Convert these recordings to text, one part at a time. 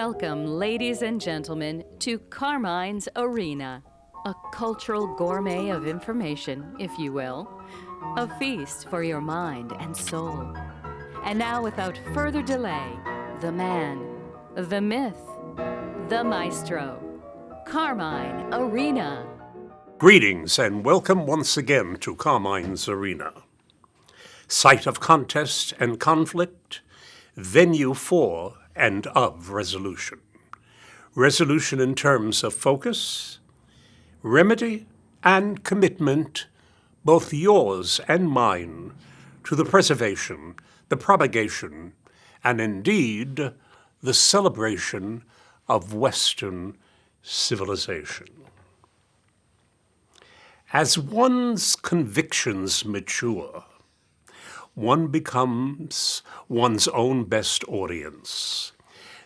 Welcome, ladies and gentlemen, to Carmine's Arena, a cultural gourmet of information, if you will, a feast for your mind and soul. And now, without further delay, the man, the myth, the maestro, Carmine Arena. Greetings and welcome once again to Carmine's Arena. Site of contest and conflict, venue for and of resolution. Resolution in terms of focus, remedy, and commitment, both yours and mine, to the preservation, the propagation, and indeed the celebration of Western civilization. As one's convictions mature, one becomes one's own best audience.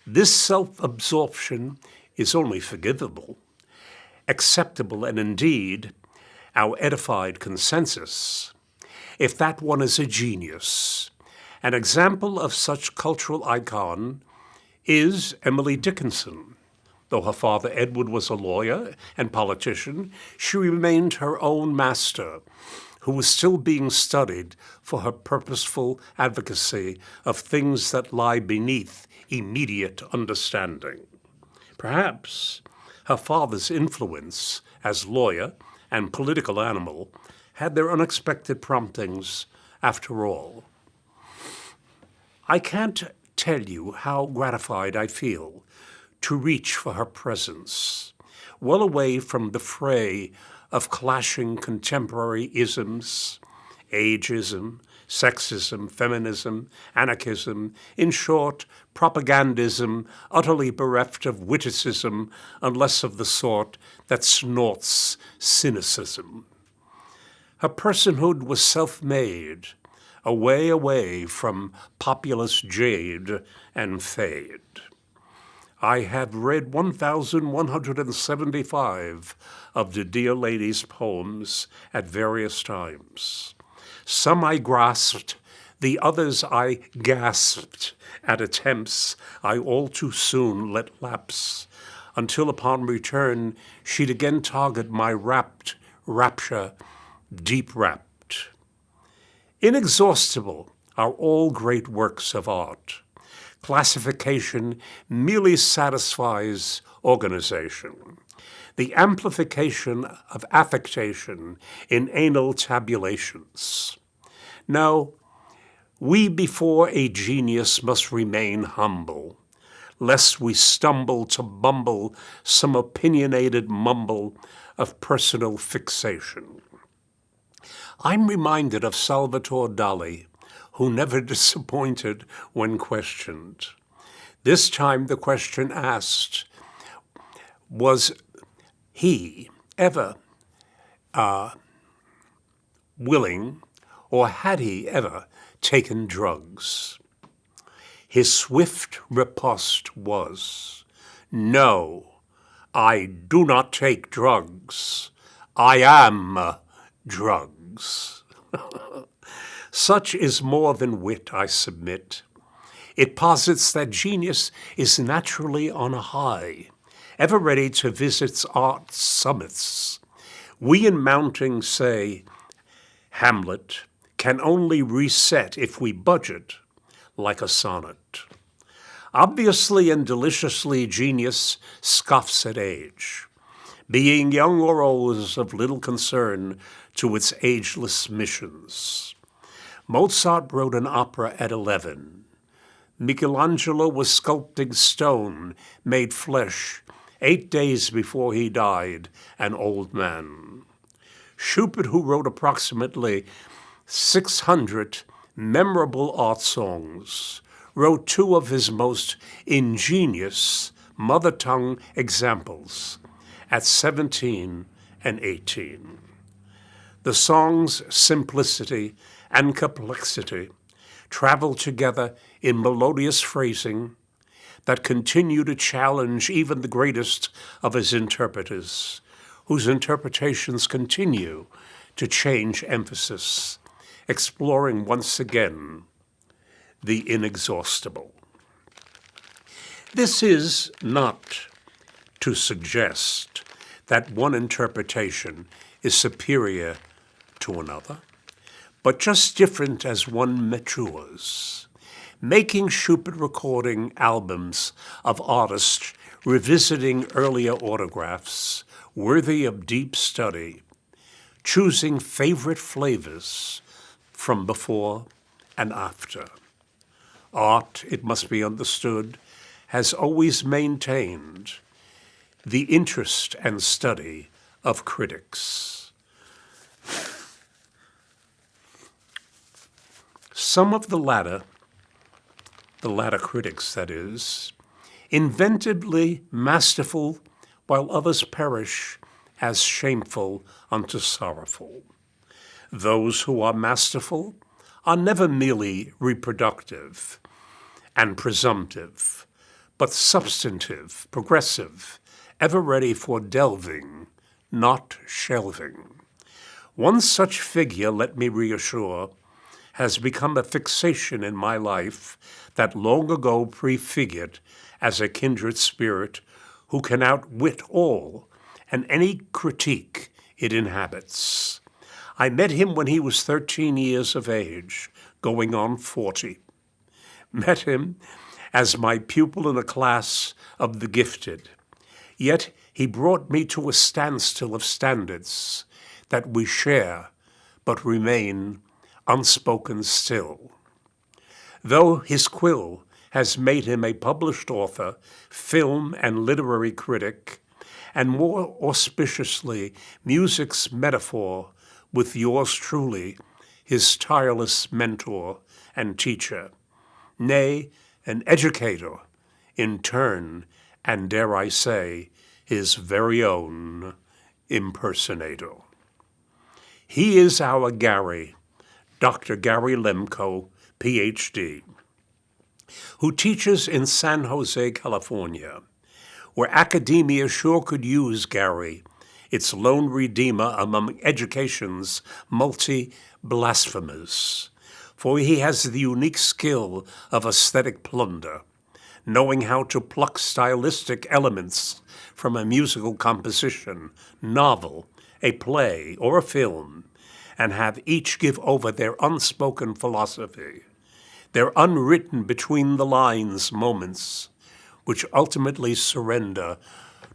This self-absorption is only forgivable, acceptable, and indeed our edified consensus, if that one is a genius. An example of such cultural icon is Emily Dickinson. Though her father Edward was a lawyer and politician, she remained her own master, who was still being studied for her purposeful advocacy of things that lie beneath immediate understanding. Perhaps her father's influence as lawyer and political animal had their unexpected promptings after all. I can't tell you how gratified I feel to reach for her presence, well away from the fray of clashing contemporary isms, ageism, sexism, feminism, anarchism, in short, propagandism, utterly bereft of witticism, unless of the sort that snorts cynicism. Her personhood was self-made, away from populist jade and fade. I have read 1,175 of the dear lady's poems at various times. Some I grasped, the others I gasped at attempts I all too soon let lapse, until upon return she'd again target my rapt rapture, deep rapt. Inexhaustible are all great works of art. Classification merely satisfies organization. The amplification of affectation in anal tabulations. No, we before a genius must remain humble, lest we stumble to bumble some opinionated mumble of personal fixation. I'm reminded of Salvatore Dali, who never disappointed when questioned. This time the question asked, was he ever willing, or had he ever taken drugs? His swift riposte was, "No, I do not take drugs. I am drugs." Such is more than wit, I submit. It posits that genius is naturally on a high, ever ready to visit art's summits. We in mounting say, Hamlet can only reset if we budget like a sonnet. Obviously and deliciously, genius scoffs at age. Being young or old is of little concern to its ageless missions. Mozart wrote an opera at 11. Michelangelo was sculpting stone, made flesh, 8 days before he died, an old man. Schubert, who wrote approximately 600 memorable art songs, wrote 2 of his most ingenious mother tongue examples at 17 and 18. The song's simplicity and complexity travel together in melodious phrasing that continue to challenge even the greatest of his interpreters, whose interpretations continue to change emphasis, exploring once again the inexhaustible. This is not to suggest that one interpretation is superior to another, but just different as one matures. Making Schubert recording albums of artists revisiting earlier autographs worthy of deep study, choosing favorite flavors from before and after. Art, it must be understood, has always maintained the interest and study of critics. Some of the latter critics, that is, inventively masterful, while others perish as shameful unto sorrowful. Those who are masterful are never merely reproductive and presumptive, but substantive, progressive, ever ready for delving, not shelving. One such figure, let me reassure, has become a fixation in my life that long ago prefigured as a kindred spirit who can outwit all and any critique it inhabits. I met him when he was 13 years of age, going on 40. Met him as my pupil in a class of the gifted. Yet he brought me to a standstill of standards that we share but remain unspoken still. Though his quill has made him a published author, film and literary critic, and more auspiciously, music's metaphor with yours truly, his tireless mentor and teacher, nay, an educator, in turn, and dare I say, his very own impersonator. He is our Gary, Dr. Gary Lemko, Ph.D., who teaches in San Jose, California, where academia sure could use Gary, its lone redeemer among education's multi-blasphemers, for he has the unique skill of aesthetic plunder, knowing how to pluck stylistic elements from a musical composition, novel, a play, or a film, and have each give over their unspoken philosophy, their unwritten between-the-lines moments, which ultimately surrender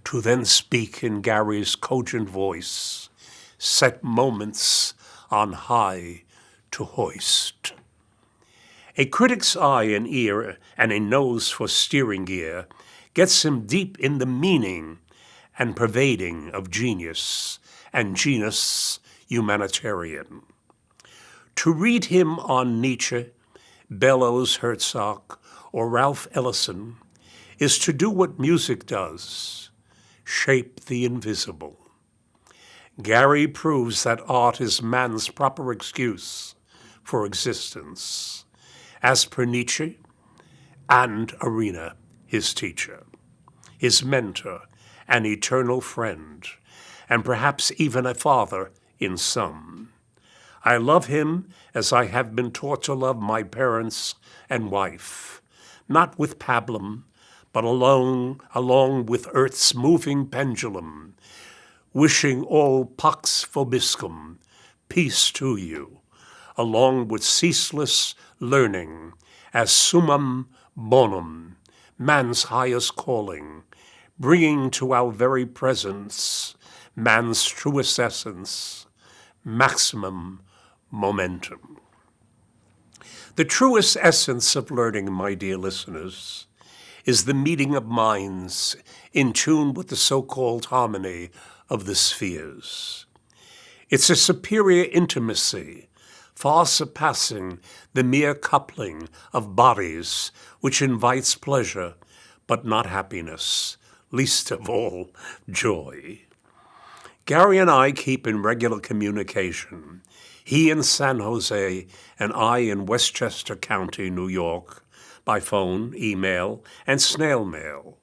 to then speak in Gary's cogent voice, set moments on high to hoist. A critic's eye and ear and a nose for steering gear gets him deep in the meaning and pervading of genius and genus humanitarian. To read him on Nietzsche, Bellows Herzog, or Ralph Ellison is to do what music does, shape the invisible. Gary proves that art is man's proper excuse for existence, as per Nietzsche and Arena, his teacher, his mentor, an eternal friend, and perhaps even a father in some. I love him as I have been taught to love my parents and wife, not with pablum, but along with earth's moving pendulum, wishing all pax vobiscum, peace to you, along with ceaseless learning, as summum bonum, man's highest calling, bringing to our very presence man's truest essence, maximum momentum. The truest essence of learning, my dear listeners, is the meeting of minds in tune with the so-called harmony of the spheres. It's a superior intimacy, far surpassing the mere coupling of bodies, which invites pleasure, but not happiness, least of all, joy. Gary and I keep in regular communication, he in San Jose and I in Westchester County, New York, by phone, email, and snail mail.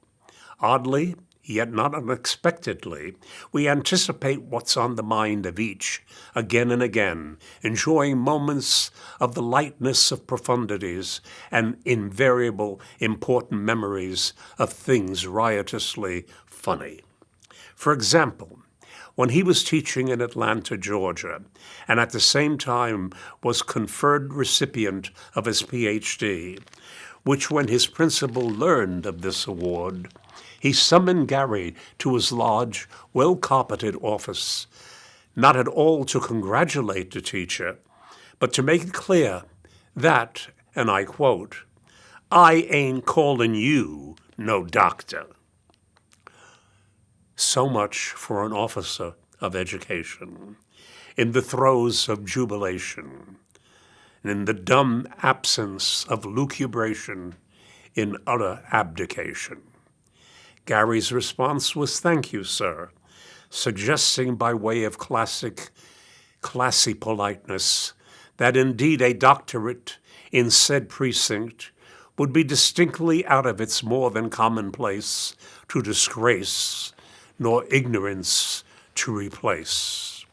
Oddly, Yet not unexpectedly, we anticipate what's on the mind of each again and again, enjoying moments of the lightness of profundities and invariable important memories of things riotously funny. For example, when he was teaching in Atlanta, Georgia, and at the same time was conferred recipient of his PhD, which when his principal learned of this award, he summoned Gary to his large, well-carpeted office, not at all to congratulate the teacher, but to make it clear that, and I quote, "I ain't calling you no doctor." So much for an officer of education, in the throes of jubilation, and in the dumb absence of lucubration, in utter abdication. Gary's response was, "Thank you, sir," suggesting by way of classy politeness that indeed a doctorate in said precinct would be distinctly out of its more than commonplace to disgrace, nor ignorance to replace.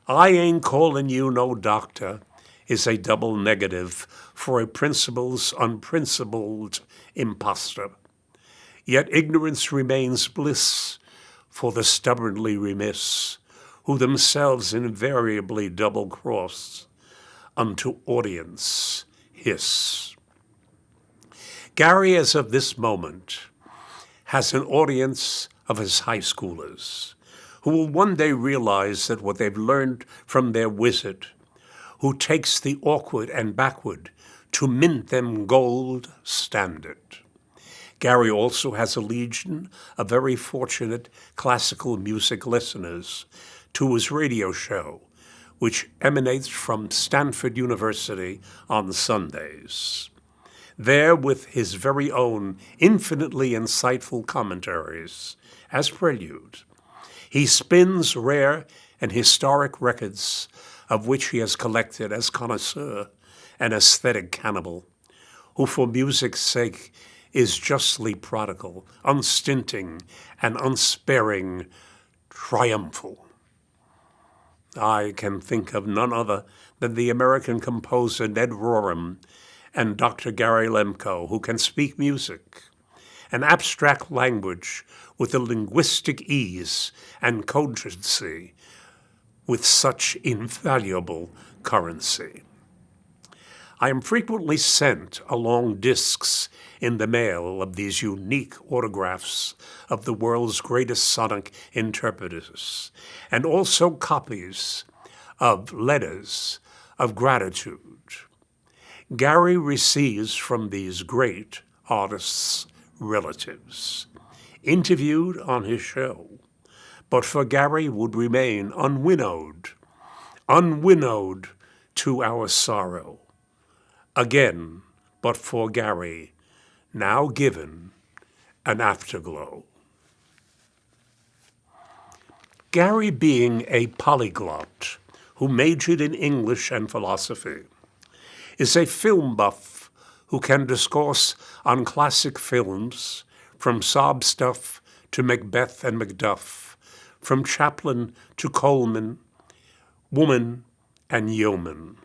"I ain't calling you no doctor" is a double negative for a principle's unprincipled impostor. Yet ignorance remains bliss for the stubbornly remiss, who themselves invariably double-cross unto audience hiss. Gary, as of this moment, has an audience of his high schoolers, who will one day realize that what they've learned from their wizard, who takes the awkward and backward to mint them gold standard. Gary also has a legion of very fortunate classical music listeners to his radio show, which emanates from Stanford University on Sundays. There, with his very own infinitely insightful commentaries as prelude, he spins rare and historic records of which he has collected as connoisseur and aesthetic cannibal, who for music's sake is justly prodigal, unstinting, and unsparing, triumphal. I can think of none other than the American composer Ned Rorem and Dr. Gary Lemko, who can speak music, an abstract language with a linguistic ease and cogency, with such invaluable currency. I am frequently sent along discs in the mail of these unique autographs of the world's greatest sonic interpreters, and also copies of letters of gratitude. Gary receives from these great artists' relatives, interviewed on his show, but for Gary would remain unwinnowed to our sorrow. Again, but for Gary, now given an afterglow. Gary, being a polyglot who majored in English and philosophy, is a film buff who can discourse on classic films, from Sob Stuff to Macbeth and Macduff, from Chaplin to Coleman, Woman and Yeoman.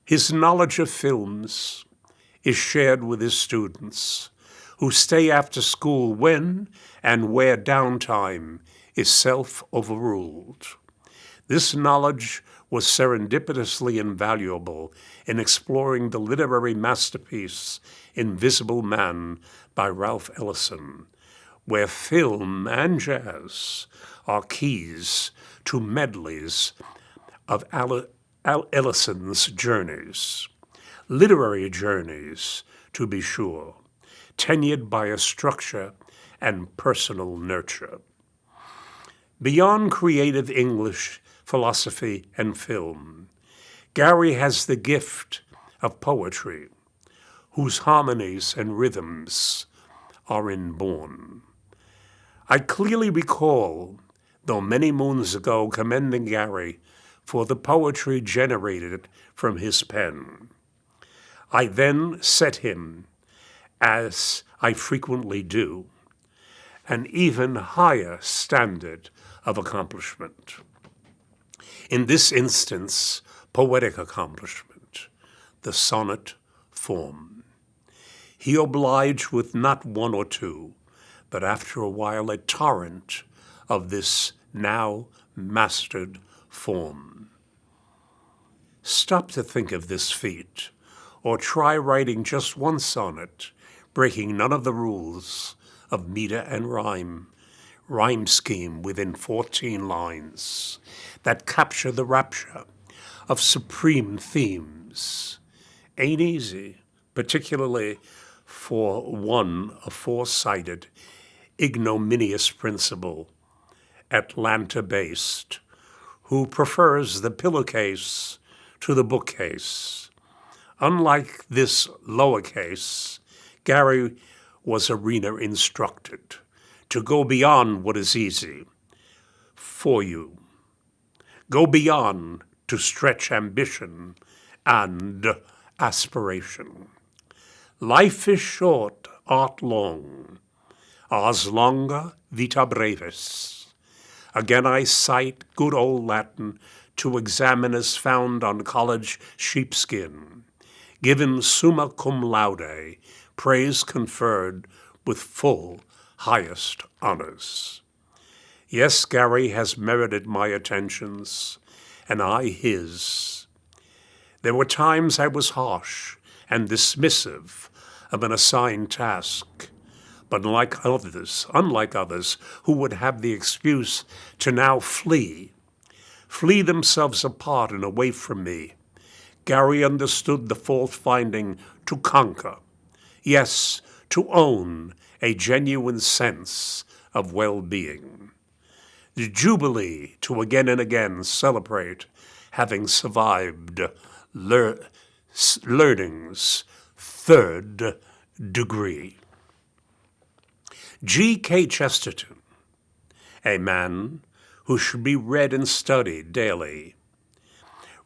His knowledge of films is shared with his students, who stay after school when and where downtime is self-overruled. This knowledge was serendipitously invaluable in exploring the literary masterpiece Invisible Man by Ralph Ellison, where film and jazz are keys to medleys of Ellison's journeys, literary journeys, to be sure, tenured by a structure and personal nurture. Beyond creative English, philosophy, and film, Gary has the gift of poetry, whose harmonies and rhythms are inborn. I clearly recall, though many moons ago, commending Gary for the poetry generated from his pen. I then set him, as I frequently do, an even higher standard of accomplishment. In this instance, poetic accomplishment, the sonnet form. He obliged with not one or two, but after a while a torrent of this now mastered form. Stop to think of this feat, or try writing just one sonnet, breaking none of the rules of meter and rhyme scheme within 14 lines that capture the rapture of supreme themes. Ain't easy, particularly for one a foresighted, ignominious principal, Atlanta-based, who prefers the pillowcase to the bookcase. Unlike this lowercase, Gary was arena instructed to go beyond what is easy for you. Go beyond to stretch ambition and aspiration. Life is short, art long. Ars longa, vita brevis. Again I cite good old Latin to examiners found on college sheepskin, given summa cum laude, praise conferred with full highest honors. Yes, Gary has merited my attentions, and I his. There were times I was harsh and dismissive of an assigned task, but unlike others who would have the excuse to now flee themselves apart and away from me, Gary understood the fault-finding to conquer, yes, to own a genuine sense of well-being. The jubilee to again and again celebrate having survived learning's third degree. G.K. Chesterton, a man who should be read and studied daily,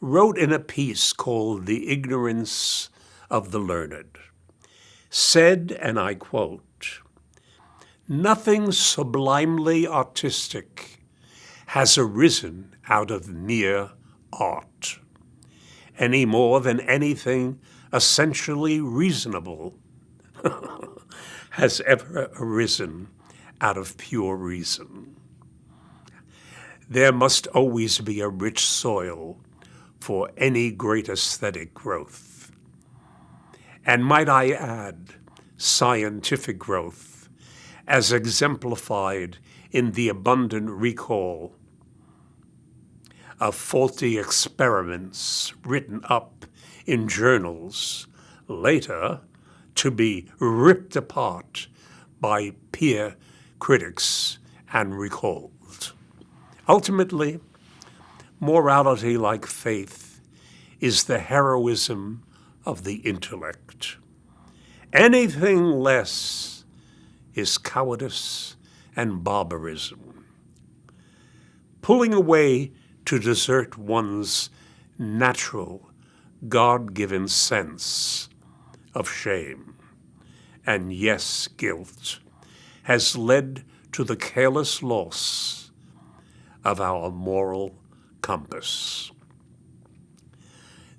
wrote in a piece called The Ignorance of the Learned, said, and I quote, "Nothing sublimely artistic has arisen out of mere art, any more than anything essentially reasonable has ever arisen out of pure reason. There must always be a rich soil for any great aesthetic growth. And might I add, scientific growth, as exemplified in the abundant recall of faulty experiments written up in journals, later to be ripped apart by peer critics and recalled. Ultimately, morality, like faith, is the heroism of the intellect. Anything less is cowardice and barbarism. Pulling away to desert one's natural, God-given sense of shame, and yes, guilt, has led to the careless loss of our moral compass.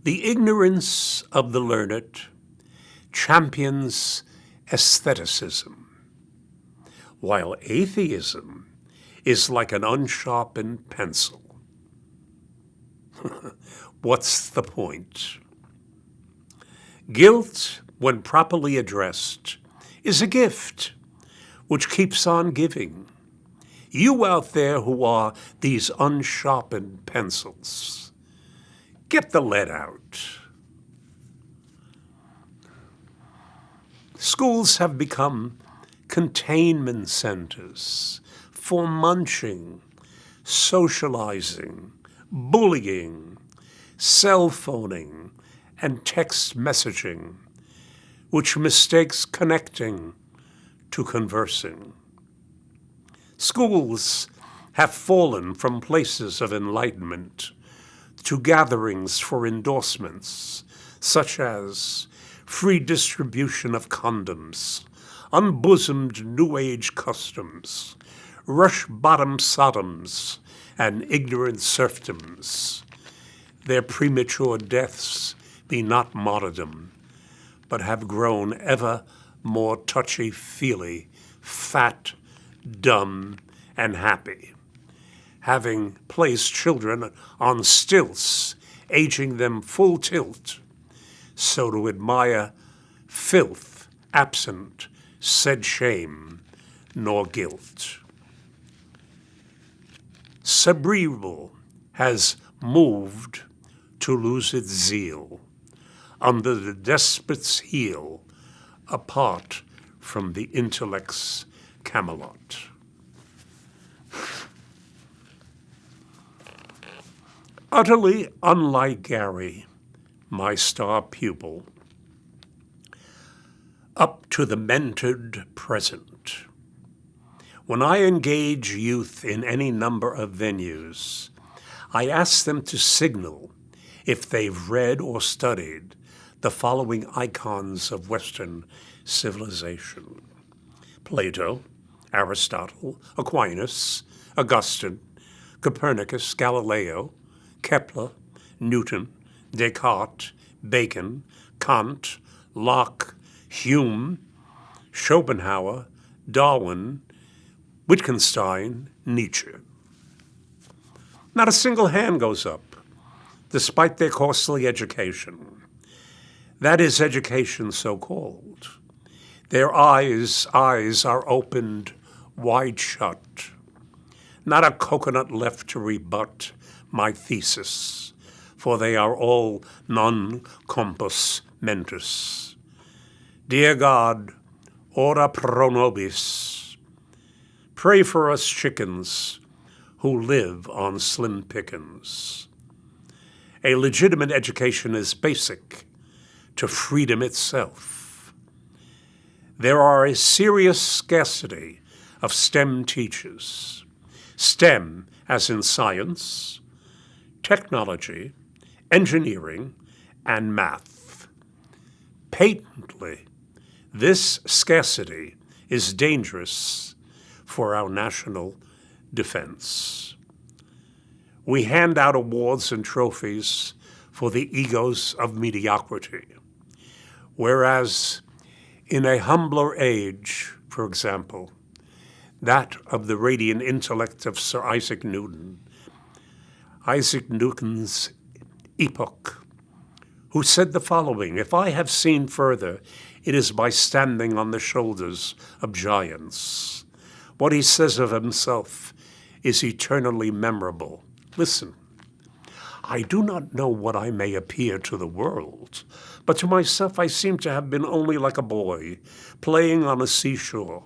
The ignorance of the learned champions aestheticism, while atheism is like an unsharpened pencil. What's the point? Guilt, when properly addressed, is a gift which keeps on giving. You out there who are these unsharpened pencils, get the lead out. Schools have become containment centers for munching, socializing, bullying, cell phoning, and text messaging, which mistakes connecting to conversing. Schools have fallen from places of enlightenment to gatherings for endorsements, such as free distribution of condoms, unbosomed New Age customs, rush-bottom Sodoms, and ignorant serfdoms. Their premature deaths be not martyrdom, but have grown ever more touchy-feely, fat, dumb, and happy, having placed children on stilts, aging them full tilt, so to admire filth absent said shame nor guilt. Cerebral has moved to lose its zeal under the despot's heel, apart from the intellect's Camelot. Utterly unlike Gary, my star pupil, up to the mentored present. When I engage youth in any number of venues, I ask them to signal if they've read or studied the following icons of Western civilization: Plato, Aristotle, Aquinas, Augustine, Copernicus, Galileo, Kepler, Newton, Descartes, Bacon, Kant, Locke, Hume, Schopenhauer, Darwin, Wittgenstein, Nietzsche. Not a single hand goes up, despite their costly education. That is education so-called. Their eyes are opened wide shut. Not a coconut left to rebut my thesis, for they are all non compos mentis. Dear God, ora pro nobis, pray for us chickens who live on slim pickings. A legitimate education is basic to freedom itself. There are a serious scarcity of STEM teachers. STEM as in science, technology, engineering, and math. Patently, this scarcity is dangerous for our national defense. We hand out awards and trophies for the egos of mediocrity, whereas in a humbler age, for example, that of the radiant intellect of Sir Isaac Newton, Isaac Newton's epoch, who said the following: "If I have seen further, it is by standing on the shoulders of giants." What he says of himself is eternally memorable. Listen, I do not know what I may appear to the world, but to myself I seem to have been only like a boy, playing on a seashore,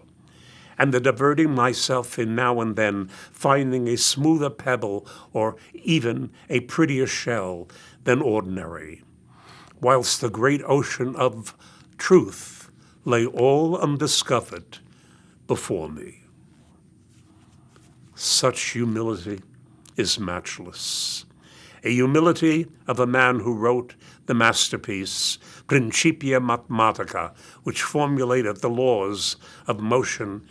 and diverting myself in now and then finding a smoother pebble or even a prettier shell than ordinary, whilst the great ocean of truth lay all undiscovered before me. Such humility is matchless. A humility of a man who wrote the masterpiece, Principia Mathematica, which formulated the laws of motion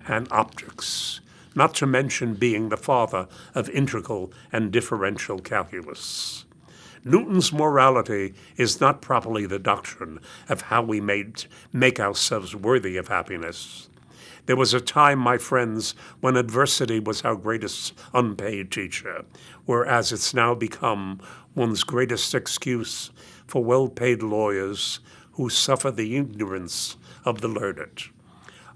and optics, not to mention being the father of integral and differential calculus. Newton's morality is not properly the doctrine of how we make ourselves worthy of happiness. There was a time, my friends, when adversity was our greatest unpaid teacher, whereas it's now become one's greatest excuse for well-paid lawyers who suffer the ignorance of the learned.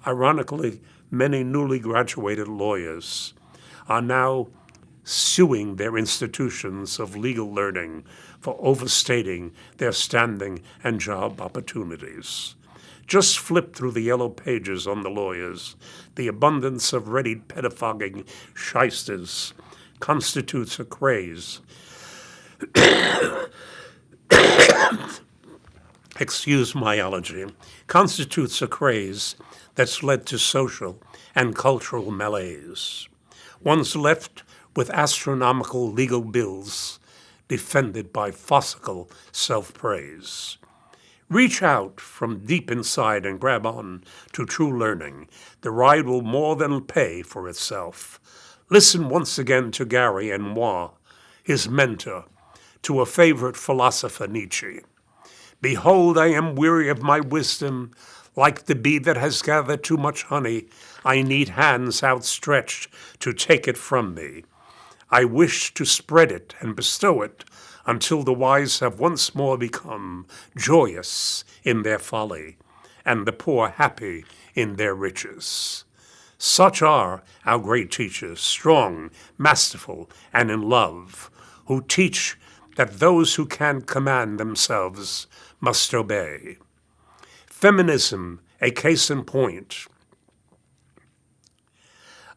Ironically, many newly graduated lawyers are now suing their institutions of legal learning for overstating their standing and job opportunities. Just flip through the yellow pages on the lawyers. The abundance of ready pettifogging shysters constitutes a craze. Excuse my allergy. Constitutes a craze that's led to social and cultural malaise. One's left with astronomical legal bills defended by farcical self-praise. Reach out from deep inside and grab on to true learning. The ride will more than pay for itself. Listen once again to Gary and moi, his mentor, to a favorite philosopher, Nietzsche. Behold, I am weary of my wisdom. Like the bee that has gathered too much honey, I need hands outstretched to take it from me. I wish to spread it and bestow it until the wise have once more become joyous in their folly, and the poor happy in their riches. Such are our great teachers, strong, masterful, and in love, who teach that those who can command themselves must obey. Feminism, a case in point,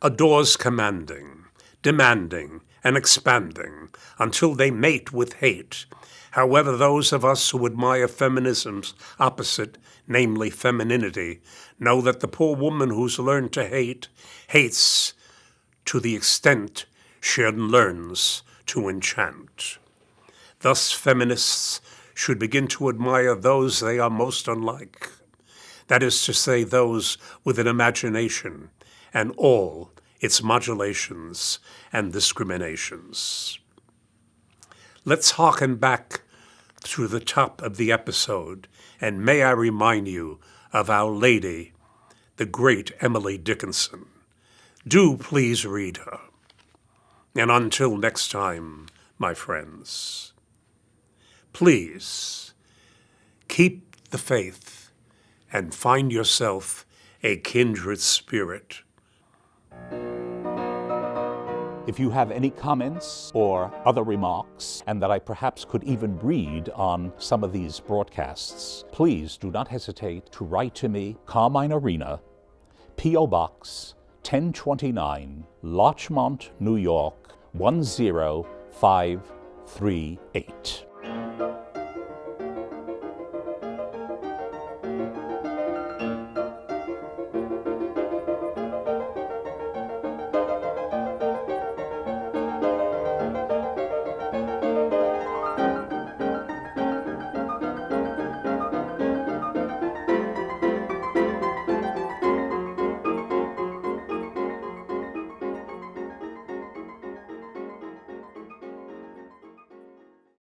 adores commanding, demanding, and expanding until they mate with hate. However, those of us who admire feminism's opposite, namely femininity, know that the poor woman who's learned to hate, hates to the extent she learns to enchant. Thus, feminists should begin to admire those they are most unlike. That is to say, those with an imagination and all its modulations and discriminations. Let's harken back through the top of the episode, and may I remind you of Our Lady, the great Emily Dickinson. Do please read her. And until next time, my friends, please keep the faith and find yourself a kindred spirit. If you have any comments or other remarks, and that I perhaps could even read on some of these broadcasts, please do not hesitate to write to me, Carmine Arena, P.O. Box 1029, Larchmont, New York 10538.